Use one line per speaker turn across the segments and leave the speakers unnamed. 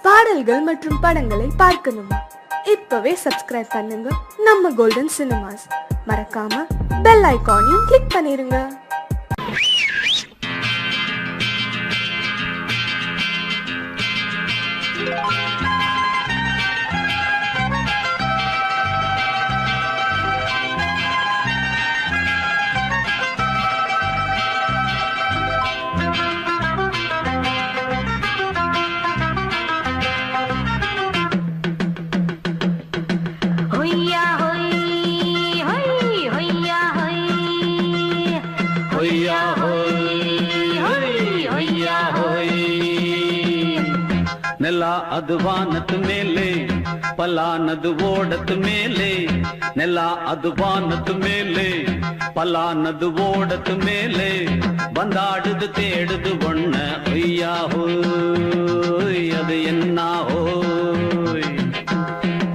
பாடல்கள் மற்றும் படங்களை பார்க்கணுமா? இப்பவே சப்ஸ்கிரைப் பண்ணுங்க நம்ம கோல்டன் சினிமாஸ். மறக்காம பெல் ஐகானையும் கிளிக் பண்ணிருங்க.
ನೆಲ ಅದು ವಾನದ ಮೇಲೆ ಪಲಾನದು ಓಡದ ಮೇಲೆ ನೆಲ ಅದು ವಾನದ ಮೇಲೆ ಪಲಾನದು ಓಡದ ಮೇಲೆ ಬಂದಾಡುದು தேடுது ஒண்ண ஒய்யா ஹோய் அது என்ன ஹோய்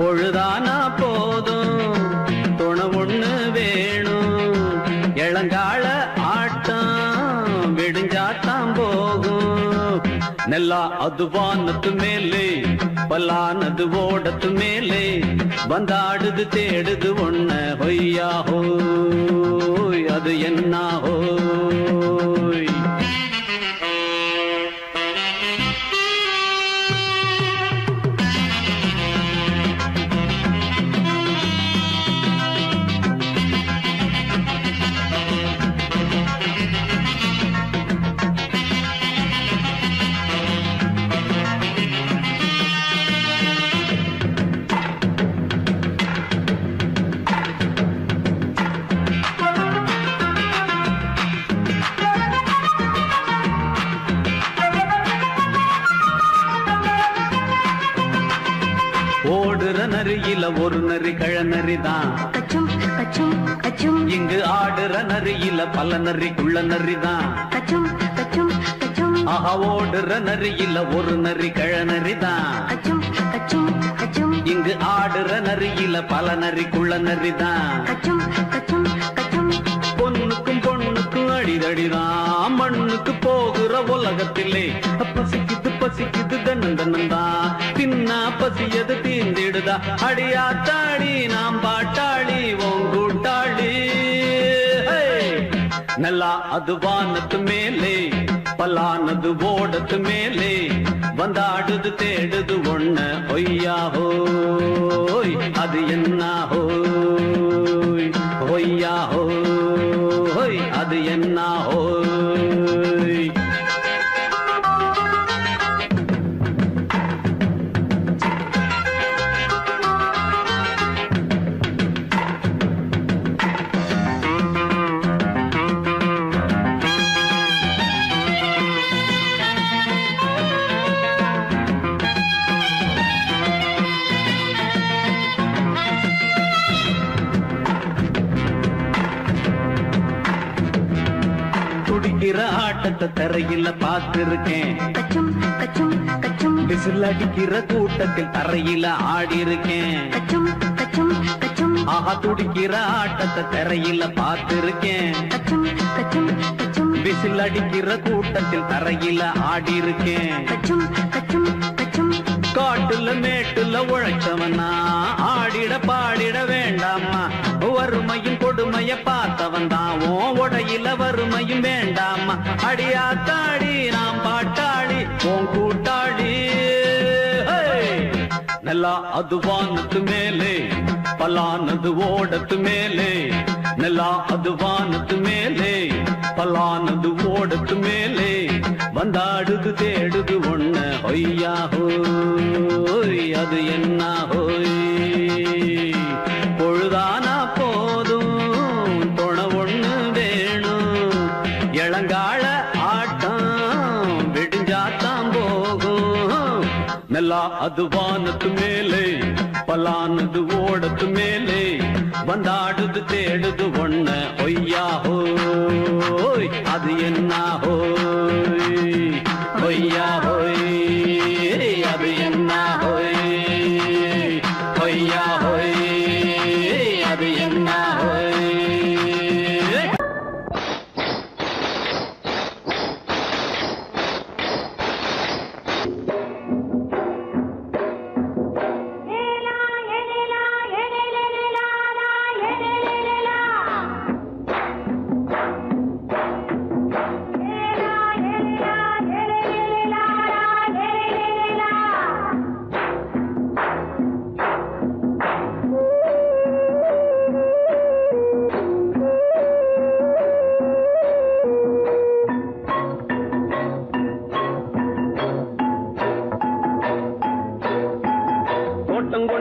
பொழுதானா போதும் துணை ஒண்ணு வேணும் இளங்கால ஆட்டம் விடிஞ்சாத்தான் போகும் ನೆಲ ಅದು ವಾನದ ಮೇಲೆ ಪಲಾನದು ಓಡದ ಮೇಲೆ ಬಂದಾಡುದು தேடுது ஒண்ண ஒய்யா ஹோய் அது என்ன ஹோய் ஓடுற நரியில ஒரு நரி கழநரிதான் இங்கு ஆடுற நரியில பல நரிக்குள்ள நரிதான் ஆஹா ஓடுற நரியில ஒரு நரி கழநரிதான் இங்கு ஆடுற நரியில பல நரிக்குள்ள நரிதான் பொண்ணுக்கும் பொண்ணுக்கும் அடிதடிதான் மண்ணுக்கு போகிற உலகத்திலே பசிக்குது பசிக்குது தன்னந்தனந்தான் தின்னா பசியது தீந்திடுதா அடியாத்தாடி நாம் பாட்டாளி ஓங்கூட்டாளி நல்லா அது வானத்து மேலே பலானது ஓடத்து மேலே வந்தாடுது தேடுது ஒண்ண ஒய்யா ஹோய் அது என்ன ஹோய் ஒய்யா ஹோய் அது என்ன ஹோய் துடிக்கிற ஆட்டத்தை தரையில பார்த்திருக்கேன் விசில் அடிக்கிற கூட்டத்தில் தரையில ஆடி இருக்கேன் ஆஹா துடிக்கிற ஆட்டத்தை தரையில பார்த்திருக்கேன் விசில் அடிக்கிற கூட்டத்தில் தரையில ஆடி இருக்கேன் காட்டுல மேட்டுல உழைச்சவனா ஆடிட பாடிட வேண்டாமா வறுமையும் கொடுமைய பார்த்தவன் தான் உடையில வறுமையும் வேண்டாமா அடியாத்தாடி நாம் பாட்டாளி உன் கூட்டாளி நல்லா அது வானத்து மேலே பலானது ஓடத்து மேலே நல்லா அது வானத்து மேலே பலானது ஓடத்து மேலே வந்தாடுது தேடுது ஒண்ண ஒய்யா ஹோய் அது என்ன ஹோய் பொழுதானா போதும் துணை ஒண்ணு வேணும் இளங்கால ஆட்டம் விடிஞ்சாத்தான் போகும் நல்லா அது வானத்து மேலே பலானது ஓடத்து மேலே வந்தாடுது தேடுது ஒண்ண ஒய்யா ஹோய் அது என்ன ஹோய் ஒய்யா ஹோய் அது என்ன ஹோய் ஒய்யா ஹோய் அது என்ன ஹோய்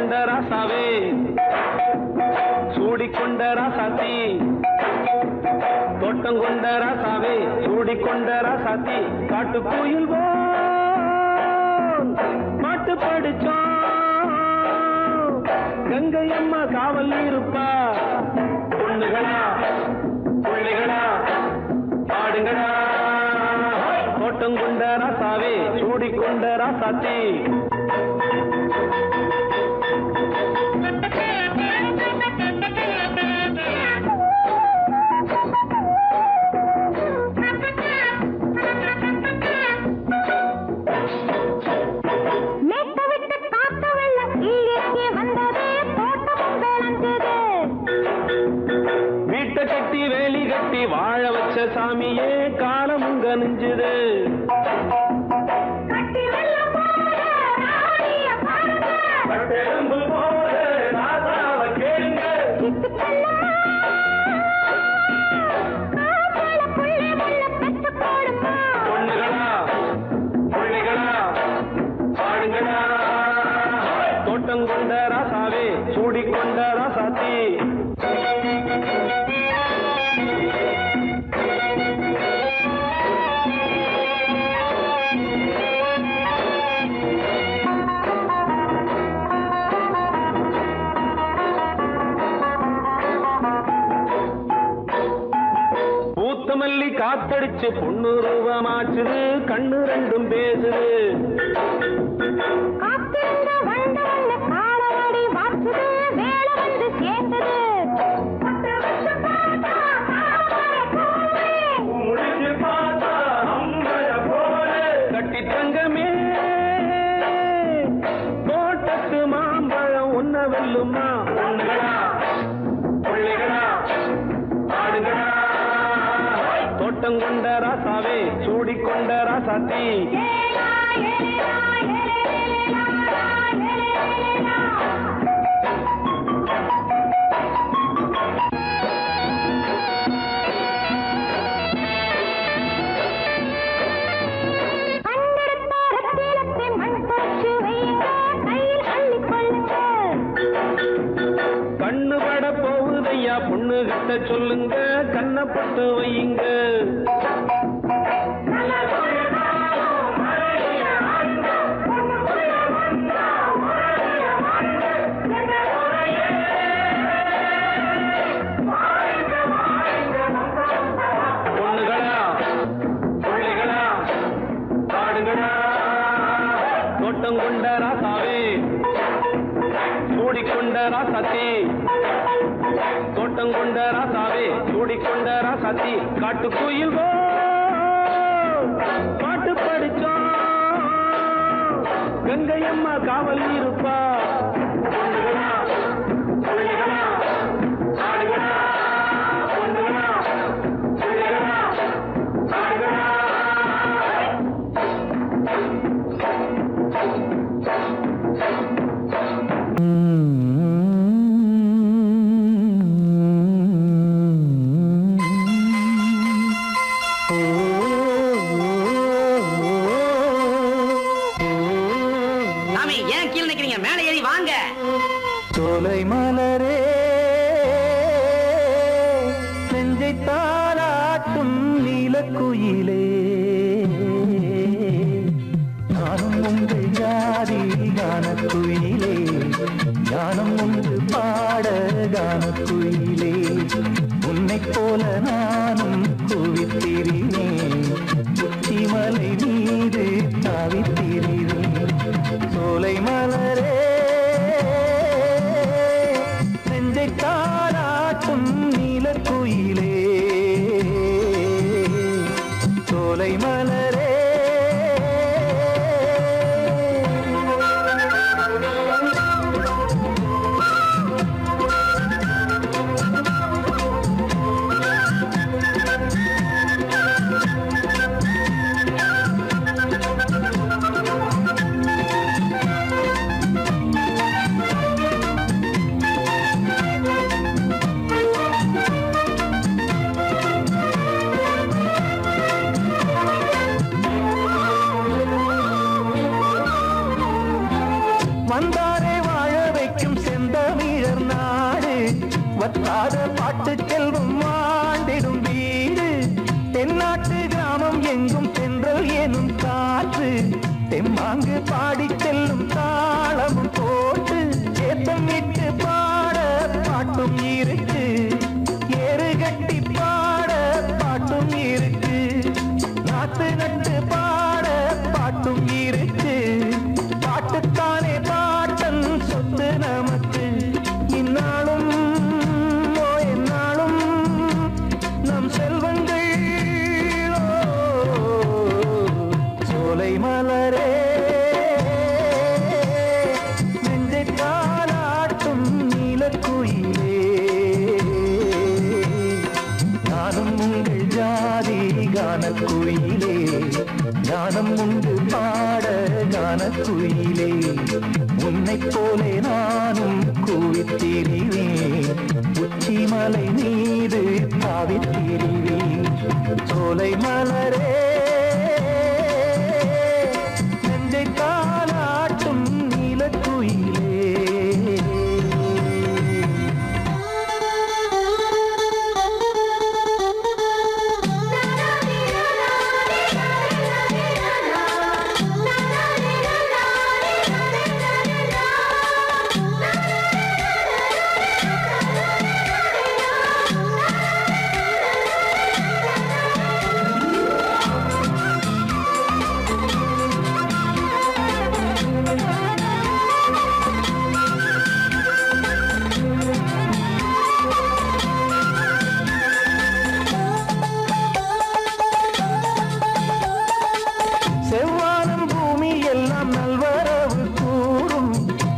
கொண்ட ராசாவே சூடிக்கொண்ட ராசாத்தி தோட்டம் கொண்ட ராசாவே சூடிக்கொண்ட ராசாத்தி காட்டு கோயில் பாட்டு படிச்சோம் கங்கை அம்மா காவல் இருப்பா பொண்ணுகளா பிள்ளைகளா பாடுங்களா தோட்டம் கொண்ட ராசாவே சூடிக்கொண்ட ராசாத்தி வீட்டை கட்டி வேலி கட்டி வாழ வச்ச சாமியே காலம் உங்க நெஞ்சுது பொண்ணுகளா பிள்ளைகளா பாடுங்களா தோட்டம் கொண்ட ராசாவே சூடிக்கொண்ட ராசாத்தி பூத்தமல்லி காத்தடிச்சு பொண்ணு ரூபமாச்சுது கண்ணு ரெண்டும் பேசுது கட்டி தங்கமே தோட்டத்து மாம்பழம் உன்ன வெல்லுமா பொண்ணுகளா பிள்ளைகளா ஆடுகளா தோட்டம் கொண்ட ராசாவே சூடிக்கொண்ட ராசாத்தி கண்ணு பட போகுதையா பொண்ணு கிட்ட சொல்லுங்க கண்ணப்பட்டு வையுங்க பொண்ணுகளா பிள்ளைகளா பாடுங்களா தோட்டம் கொண்ட ராசாவே சூடிக்கொண்ட ராசாத்தி தோட்டம் கொண்ட ராசாவே சூடிக்கொண்ட ராசாத்தி காட்டு கோயில் பாட்டு படிச்சோம் கங்கை அம்மா காவல் இருப்பா பொண்ணுகளா பிள்ளைகளா ஆடுகளா பொண்ணுகளா பிள்ளைகளா ஆடுகளா
ஏன் கீழே நிக்கிறீங்க? மேலே ஏறி வாங்க.
சோலை மலரே நெஞ்சை தாளாட்டும் நீலக்குயிலே நானும் உங்கள் ஜாதி கானக்குயிலே ஞானம் உண்டு பாட கானக்குயிலே உன்னைப் போல நானும் குவித்திரினேன் உச்சிமலை மீது தாவித்திரினேன் சோலை மலரே நெஞ்சை தாளாட்டும் நீலக்குயிலே சோலை மலரே வந்தாரே வாழ வைக்கும் பத்தாத பாட்டு செல்வம் வாழ்ந்திடும் வீடு தென்னாட்டு கிராமம் எங்கும் தென்றல் எனும் காற்று தெம்மாங்கு பாடி செல்லும் தாளமும் போட்டு ஏத்தமிட்டு பாட பாட்டும் இருக்கு ஏறு கட்டி பாட பாட்டும் இருக்கு நாத்து நட்டு பாட பாட்டும் இருக்கு பாட்டுத்தானே பாட்டன் சொத்து நமக்கு இந்நாளும் எந்நாளும் நம் செல்வங்கள் சோலை மலரே நெஞ்சை தாலாட்டும் நீலக்குயிலே நானும் உங்கள் ஜாதி கானக்குயிலே ஞானம் உண்டு பாட கானக்குயிலே உன்னைப் போலே நானும் கூவித்திரிவேன் உச்சிமலை மீது தாவித்திரிவேன் சோலை மலரே நெஞ்சை தாலாட்டும் நீலக்குயிலே செவ்வானம் பூமி எல்லாம் நல்வரவு கூறும்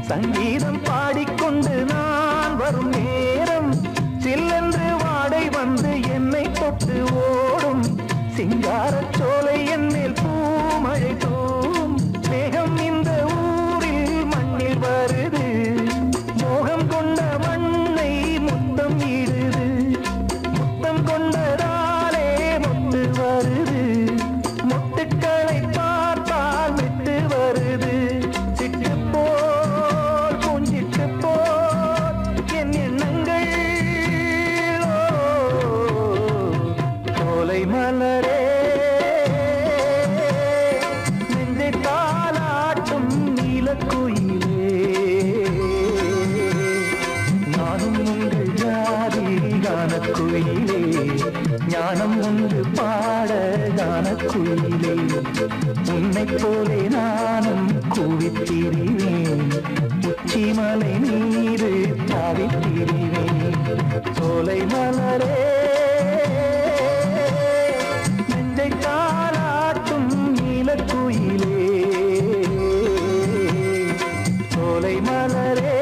சங்கீதம் பாடிக்கொண்டு நான் வரும் நேரம் சில்லென்று வாடை வந்து என்னை தொட்டு ஓடும் சிங்காரச் சோலை என்னில் பூமழை தூவும் மேகம் இந்த ஊரில் மண்ணில் வருது மோகம் கொண்ட மண்ணை முத்தம் இடுது முத்தம் கொண்டதாலே முத்து வருது முட்டுக்களை பார்த்தால் விட்டு வருது சிட்டு போல் பூஞ்சிட்டு போல் என் எண்ணங்கள் சோலை மலரே நெஞ்சை தாலாட்டும் நீலக்குயிலே நானும் உங்கள் ஜாதி கானக்குயிலே ஞானம் உண்டு பாட கானக்குயிலே உன்னைப் போலே நானும் கூவித்திரிவேன் உச்சிமலை மீது தாவித்திரிவேன் சோலை மலரே நெஞ்சை தாலாட்டும் நீலக்குயிலே சோலை மலரே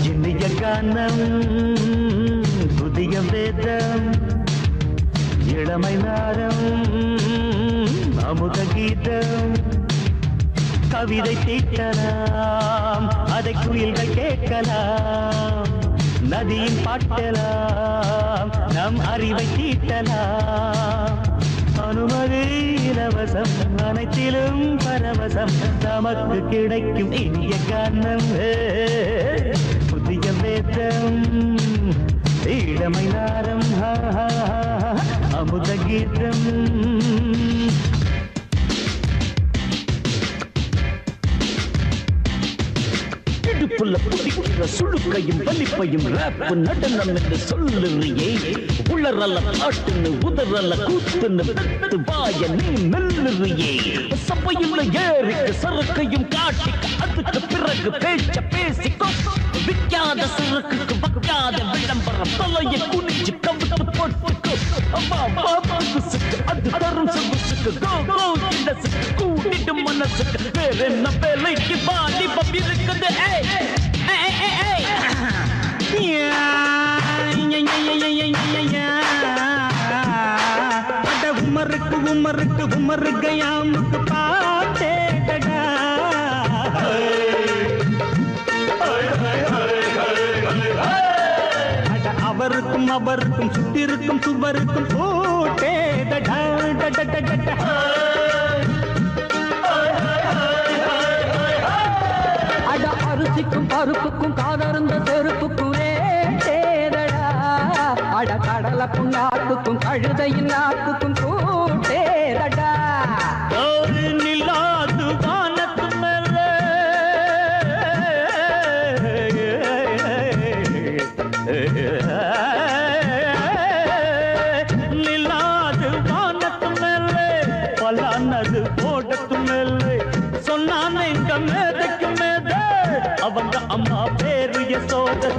இனிய கானம் புதிய வேதம் இளமை நாரம் அமுத கீதம் கவிதை தீட்டலாம் அதை குயில்கள் கேட்கலாம் நதியின் பாட்டலாம் நம் அறிவை தீட்டலாம் அனுமதி இலவசம் அனைத்திலும் பரவசம் நமக்கு கிடைக்கும் இனிய கானம் புதிய வேதம் இளமை நாரம் அமுத கீதம் இடுப்புள்ள புதிக்குள்ள சுழுக்கையும் வலிப்பையும் ரேப்பு நடனம் என்று சொல்லுறியே உளறல்ல பாட்டுன்னு உதறல்ல கூத்துன்னு வெத்து வாய நீ மெல்லுறியே சபையுள்ள ஏறிக்கு சறுக்கையும் காட்டிக்க அதுக்கு பிறகு பேச்ச பேசிக்கோ விற்காத சறுக்குக்கு வைக்காத விளம்பரம் தலையை குனிஞ்சு கவிட்டு போட்டுக்கோ அது தரும் சொகுசுக்கு கூட்டிட்டு மனசுக்கு வேற என்ன வேலைக்கு வாலிபம் இருக்குது உமருக்கு உமருக்கு உமருக்கு யாமுக்கு பாட்டேடா அவருக்கும் அவருக்கும் சுத்திருக்கும் சுவருக்கும் போட்டேடா அட அரிசிக்கும் பருப்புக்கும் காதருந்த செருப்புக்கும் ரேடா அட கடலுக்கும் நாட்டுக்கும் கழுதையின் நாட்டுக்கும் கூட்டேடா ஒரு நிலாது வானத்து மேலே நிலாது வானத்து மேலே பலானது போடத்து மேலே சொன்னான் எங்க மேதைக்கு மேதை அவங்க அம்மா பேரு யசோத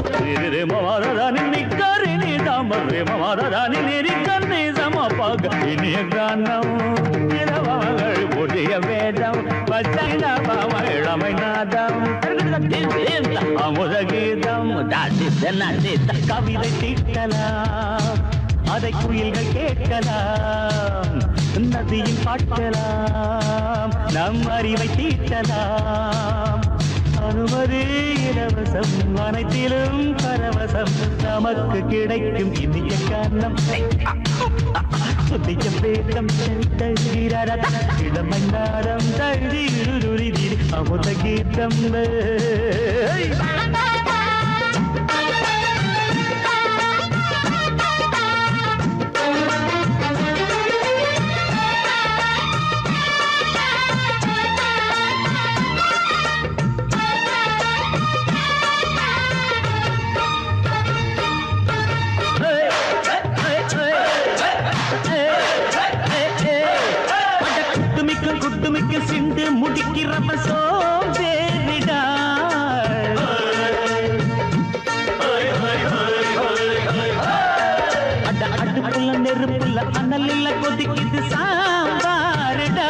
ரே மவாராணி நிக்கரி நீதாம ரே மவாராணி நெறிக்கண்ணி சமபாக இனிய கானம் இரவங்கள் புதிய வேதம் பச்சைனபாவ இளமை நாதம் அமுத கீதம் கவிதை தீட்டலாம் அதை குயில்கள் கேட்கலாம் நதியில் பாட்டலாம் நம் அறிவை தீட்டலாம் அனுமதி இலவசம் அனைத்திலும் பரவசம் நமக்கு கிடைக்கும் இனிய காரணம் புதிய வேதம் இளமை நாடம் தழுதி அமுத கீதம் குட்டுமிக்க சிண்டு முடிக்கிறப்ப சோம்பேறிடா அடுப்புல நெருப்புல அனலில் கொதிக்குது சாம்பாருடா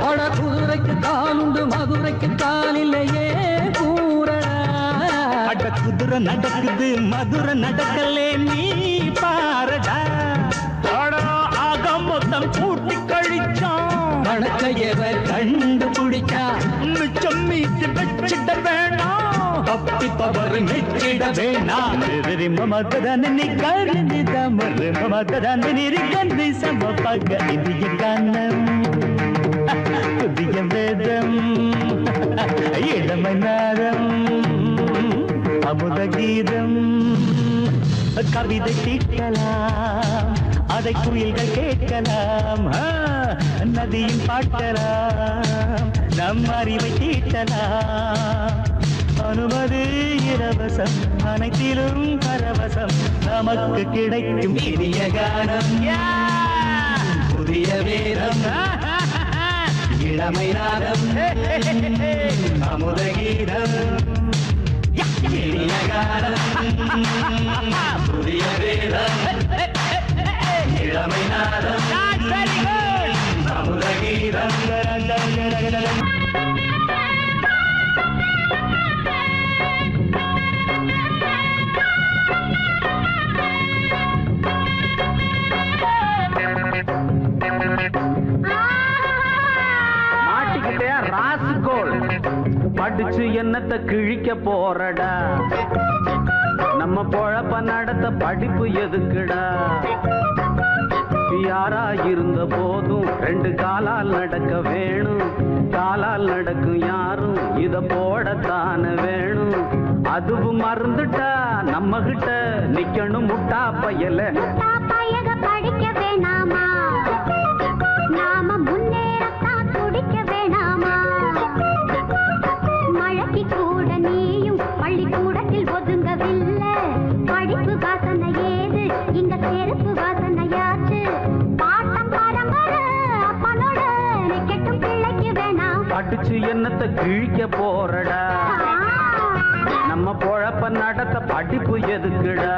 அட குதிரைக்கு காலுண்டு மதுரைக்கு காலிலேயே கூறடா அட குதிரை நடக்குது மதுரை நடக்கலே நீ பாரடா ஆக மொத்தம் கூட்டி கழிச்சான் கணக்கையவ கண்டுபிடிச்சா மிச்சம் மீட்டு வச்சிட வேணாம் தப்பி தவறு மெச்சிட வேணாம் மமதன நீ கருதி தமறு மமதன நீரி கந்தி சமபக இந்திய கானம் புதிய வேதம் இளமை நாதம் அமுத கீதம் கவிதை தீட்டலாம் அதை குயில்கள் கேட்கலாம் நதியின் பாட்டலாம் நம் அறிவை தீட்டலாம் அனுமதி இலவசம் அனைத்திலும் பரவசம் நமக்கு கிடைக்கும் இனிய கானம் புதிய வேதம் இளமை நாதம் அமுத கீதம் இனிய கானம் புதிய வேதம் இளமை நாதம் அமுத கீதம் மாட்டிக்கிட்டே ராசிகோள் படிச்சு என்னத்தை கிழிக்க போறடா நம்ம பொழப்ப நடத்த படிப்பு எதுக்குடா யாரா இருந்த போதும் ரெண்டு காலால் நடக்க வேணும் காலால் நடக்கும் யாரும் இத போடத்தான வேணும் அதுவும் மறந்துட்டா நம்ம கிட்ட நிக்கணும் முட்டா பயல
படிக்க வேணாமா நாம முன்னேறத்தான் துடிக்க வேணாமா மழைக்கு கூட நீயும் பள்ளிக்கூடத்தில் ஒதுங்கவில்லை படிப்பு வாசனை ஏது இங்க செருப்பு வாசனையாச்சு பாட்டம் பரம்பரை அப்பனோட நிக்கட்டும் பிள்ளைக்கு வேணாம்
படிச்சு என்னத்தை கிழிக்க போறடா நம்ம பொழப்ப நடத்த படிப்பு எதுக்குடா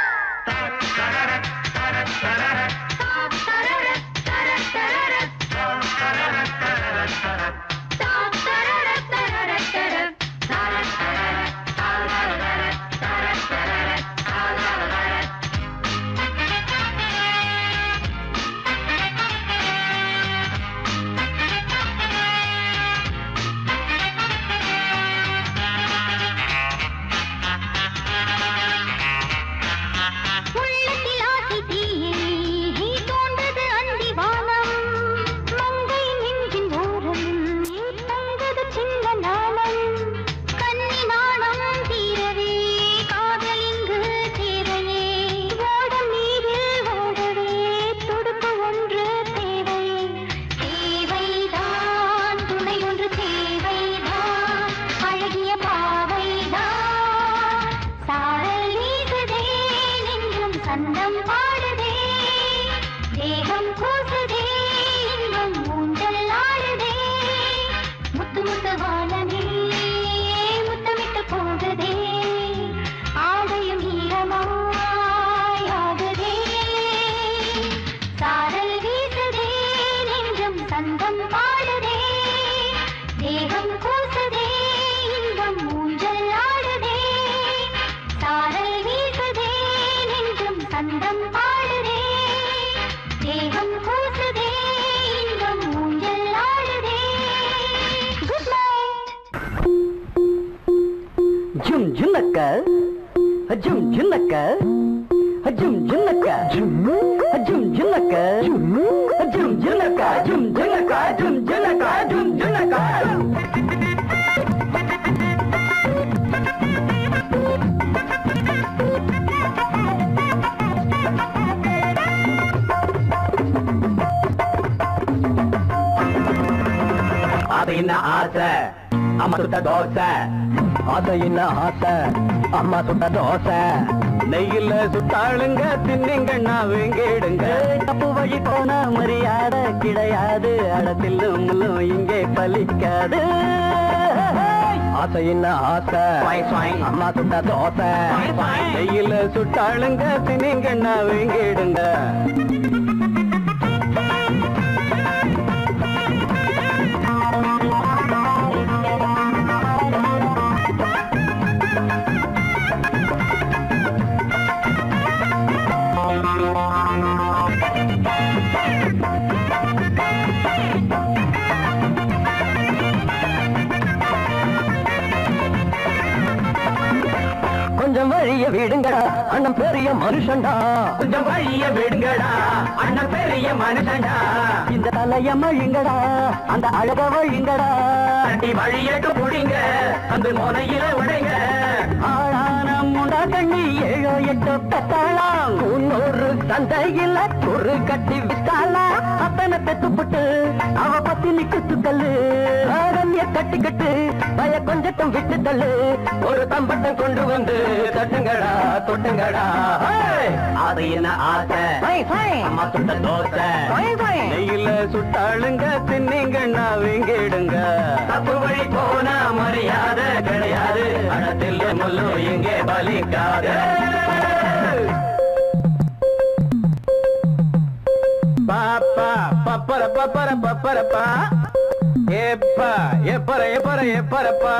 சந்தம் பாடுதே தேகம் கூசுதே இன்பம் ஊஞ்சல் ஆடுதே முத்து முத்து வானமே முத்தமிட்டு போகுதே ஆடையும் ஈரமாயாகுதே சாரல் வீசுதே நெஞ்சம் சந்தம் பாடுதே தேகம் கூசுதே இன்பம் ஊஞ்சல் ஆடுதே சாரல் வீசுதே நெஞ்சம் சந்தம் பாடுதே தேகம் கூசுதே இன்பம் ஊஞ்சல் ஆடுதே குட் நைட்
ஜும் ஜுன்னக்க ஜும் ஜுன்னக்க ஜும் ஜுன்னக்க ஜும் ஜுன்னக்க ஜும் ஜுன்னக்க ஜும் ஜுன்னக்க ஜும் ஜுன்னக்க ஜும் ஜுன்னக்க அது என்ன ஆசை அம்மா சுட்ட தோசை அது என்ன ஆசை அம்மா சுட்ட தோசை நெய்யில சுட்டாளுங்க தின்னிங்கண்ணா வேங்கிடுங்க தப்பு வழி போன மரியாதை கிடையாது அடத்திலும் இங்கே பலிக்காது ஆசை என்ன ஆசை அம்மா சுட்ட தோசை நெய்யில சுட்டாளுங்க தின்னிங்கண்ணா வேங்கிடுங்க கொஞ்சம் வழிய விடுங்கடா அண்ணன் பெரிய மனுஷன்டா கொஞ்சம் வழிய விடுங்கடா அண்ணன் பெரிய மனுஷன்டா இந்த தலைய மழிங்கடா அந்த அழக வழிங்கடா அடி வழியட்டு புடிங்க அந்த முனையில உடைங்க ஆளான முண்டா கண்ணி 7 8 பெத்தாளாம் இன்னொரு சந்தையில ஒரு கட்டி வித்தாளா அத்தனை பெத்துப்பட்டு அவ பத்தினி குத்துக்கல்லு ஆரண்ய கட்டிக்கட்டு பய கொஞ்சட்டும் விட்டு தள்ளு ஒரு தம்பட்டம் கொண்டு வந்து தட்டுங்கடா தொட்டுங்கடா அது என்ன ஆசை அம்மா சுட்ட தோசை நெய்யில சுட்டாளுங்க தின்னிங்கண்ணா வீங்கிடுங்க தப்பு வழி போனா மரியாதை கிடையாது அடத்தில் முள்ளு இங்கே பலிக்காது பாப்பா பப்பர பப்பர பப்பரப்பா எப்பா எப்பர எப்பர எப்பரப்பா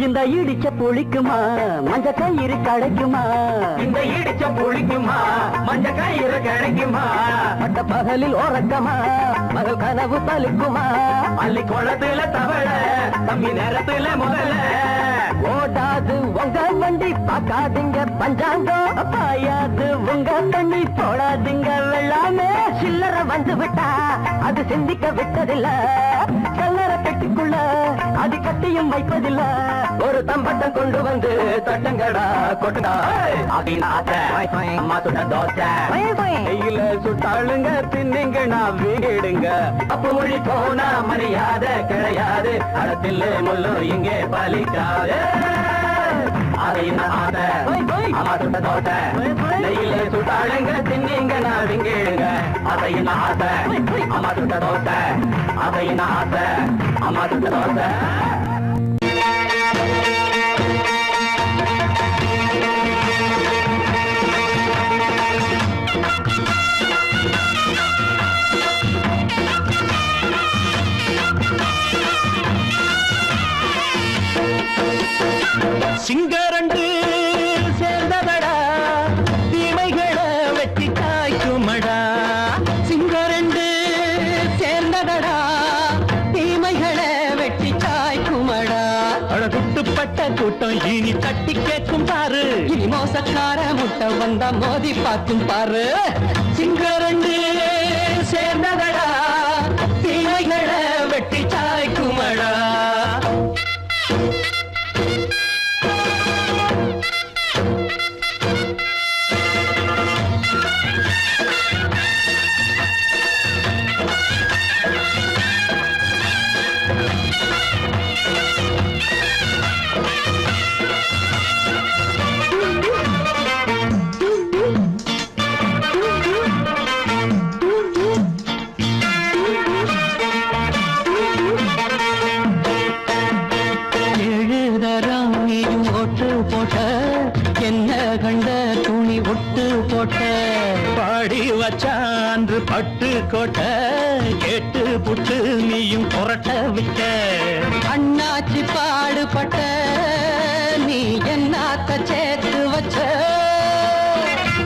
இந்த இடிச்ச புளிக்குமா மஞ்ச கயிறு கிடைக்குமா இந்த இடிச்ச புளிக்குமா மஞ்ச கயிறு கிடைக்குமா பட்ட பகலில் ஓரக்கமா மகள் கனவு பலிக்குமா அள்ளி குளத்துல தவள தம்பி நேரத்துல முதல்ல ஓடாது உங்க வண்டி பார்க்காதீங்க பஞ்சாங்கம் பாயாது உங்க தண்ணி போடாதீங்க வெள்ளாமே சில்லற வந்து விட்டா அது சிந்திக்க விட்டதில்ல கல்லற கட்டிக்குள்ள அது கட்டியும் வைப்பதில்ல ஒரு தம்பட்டம் கொண்டு வந்து தட்டங்கடா கொட்டுடா அம்மா சுட்ட தோசை கையில சுட்டாளுங்க தின்னிங்க நான் வீடுங்க அப்ப மொழி போனா மரியாதை கிடையாது அடத்தில் முள்ளு இங்கே பலிக்காது அம்மா சுட்ட தோசை நெய்யில சுட்டாளுங்க தின்னிங்க நான் விங்கிடுங்க அதையின் ஆசை அம்மா சுட்ட தோசை அதையின் ஆசை அம்மா சுட்ட தோசை
சிங்கரண்டு சேர்ந்ததடா தீமைகளை வெட்டி காய்க்குமடா சிங்கரண்டு சேர்ந்ததடா தீமைகளை வெட்டி காய்க்குமடா அழகுட்டுப்பட்ட கூட்டம் இனி தட்டி கேட்கும் பாரு இனி மோசக்கார முட்டை வந்தா மோதி பார்க்கும் பாரு சிங்கரண்டு சேர்ந்ததடா தீமைகளை வெட்டி காய்க்குமடா பொட்டு போட்ட பாடி வச்சான்று பட்டு கோட்ட கேட்டு புட்டு நீயும் புரட்ட விட்ட அண்ணாச்சி பாடுபட்ட நீ என்னாத்த சேர்த்து வச்ச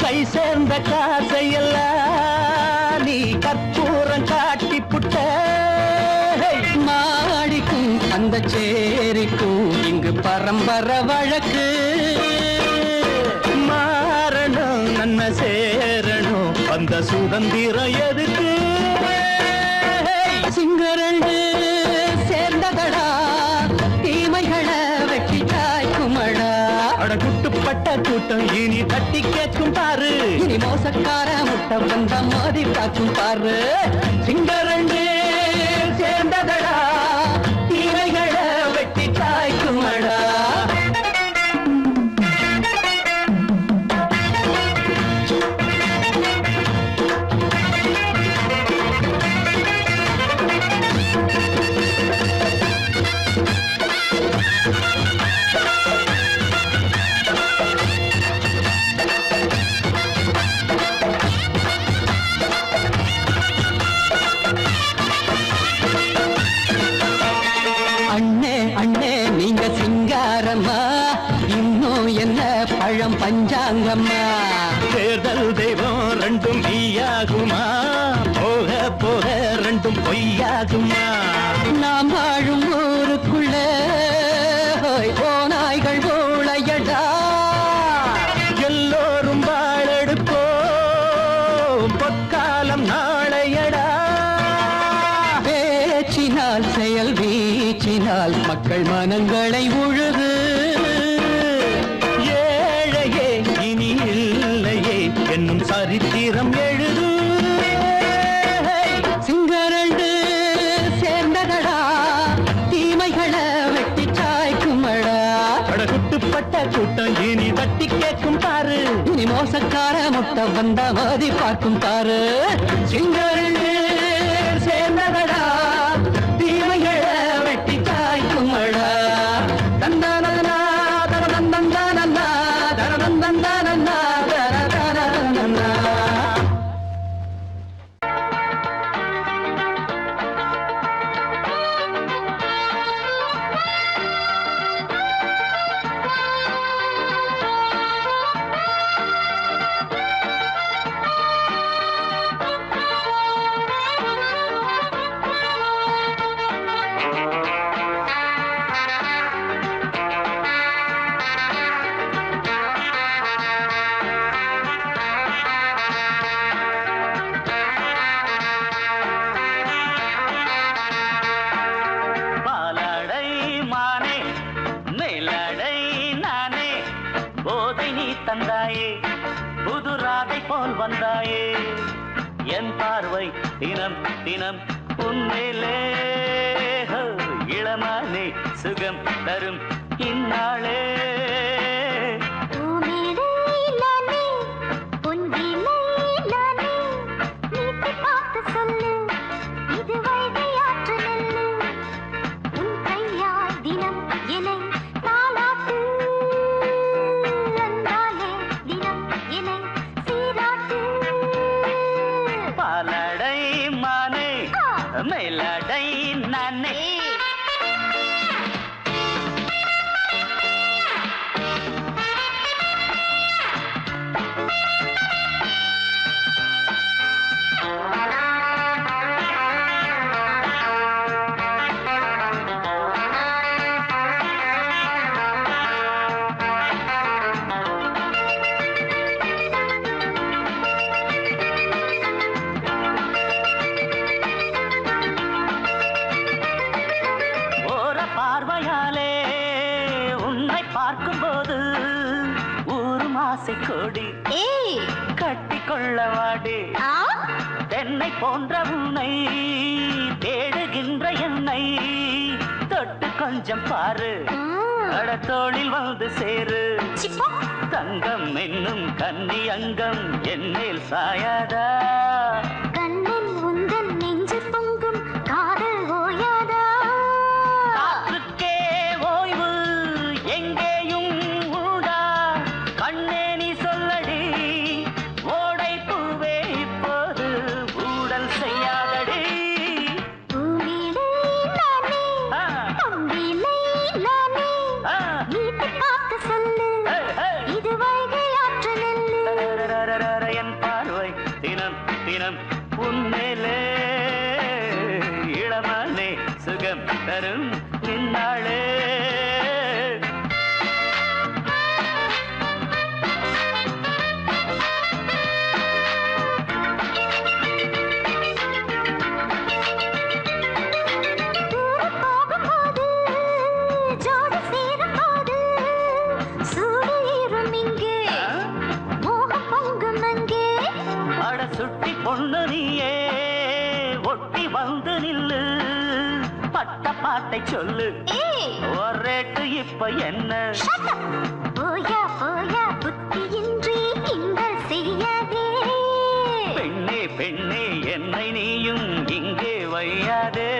கை சேர்ந்த காசையெல்லாம் நீ கற்பூரம் காட்டி புட்ட மாடிக்கும் அந்த சேரிக்கும் இங்கு பரம்பரை வழக்கு மாறணும் நன்மை சேரணும் அந்த சுதந்திரம் எதுக்கு சிங்கரண்டு சேர்ந்ததடா தீமைகளை வெட்டி காய்க்குமடா அட குட்டுப்பட்ட கூட்டம் இனி தட்டி கேட்கும் பாரு இனி மோசக்கார முட்டை வந்த மோதி காக்கும் பாரு சிங்கரண்டு சேர்ந்ததடா தீமைகளை வெட்டி காய்க்குமடா நீங்க சிங்காரம்மா இன்னும் என்ன பழம் பஞ்சாங்கம்மா தேர்தல் தெய்வம் ரெண்டும் மெய்யாகுமா போக போக ரெண்டும் பொய்யாகுமா நாம் வாழும் ஊருக்குள்ள ஓநாய்கள் ஊழையடா எல்லோரும் வாழெடுப்போம் பொற்காலம் நாளையடா பேச்சினால் செயல் வீச்சினால் மக்கள் மனங்களை உழுது ஏழையே இனி இல்லையே என்னும் சரித்திரம் எழுது சிங்கரண்டு சேர்ந்ததடா தீமைகளை வெட்டி சாய்க்குமடா குட்டுப்பட்ட கூட்டம் இனி தட்டி கேட்கும் பாரு இனி மோசக்கார முட்டை வந்த மோதி பார்க்கும் பாரு சிங்கரண்டு சேர்ந்ததடா தீமைகளை வெட்டி காய்க்குமடா தந்தானந்தா தரதந்தந்தானந்தா தரதந்தந்தானந்தா தரதந்தந்தா தந்தாயே புதுராதை போல் வந்தாயே என் பார்வை தினம் தினம் உன்மேலே இளமானே சுகம் தரும் இந்நாளே மேலடை நானே பார்க்கும்போது ஊரும் ஆசை கொடி கட்டிக்கொள்ளவாடி தென்னை போன்ற உன்னை தேடுகின்ற என்னை தொட்டு கொஞ்சம் பாரு கடத்தோளில் வந்து சேரு தங்கம் என்னும் கன்னி அங்கம் என்னேல் சாயாதா
கண்ணில் உந்தன் நெஞ்சு பொங்கும் காதல் ஓயாதா
காற்றுக்கே ஓய்வு எங்கேயும் உண்டா கண்ணே நீ சொல்லடி நின்னாளே. சுட்டி பொண்ணு நீயே ஒட்டி வந்து நில்லு, பட்ட பாட்டை சொல்லு, ஒரேட்டு இப்ப என்ன?
போயா போயா புத்தியின்றி கிண்டல் செய்யாதே.
பெண்ணே பெண்ணே என்னை நீயும் இங்கே வையாதே.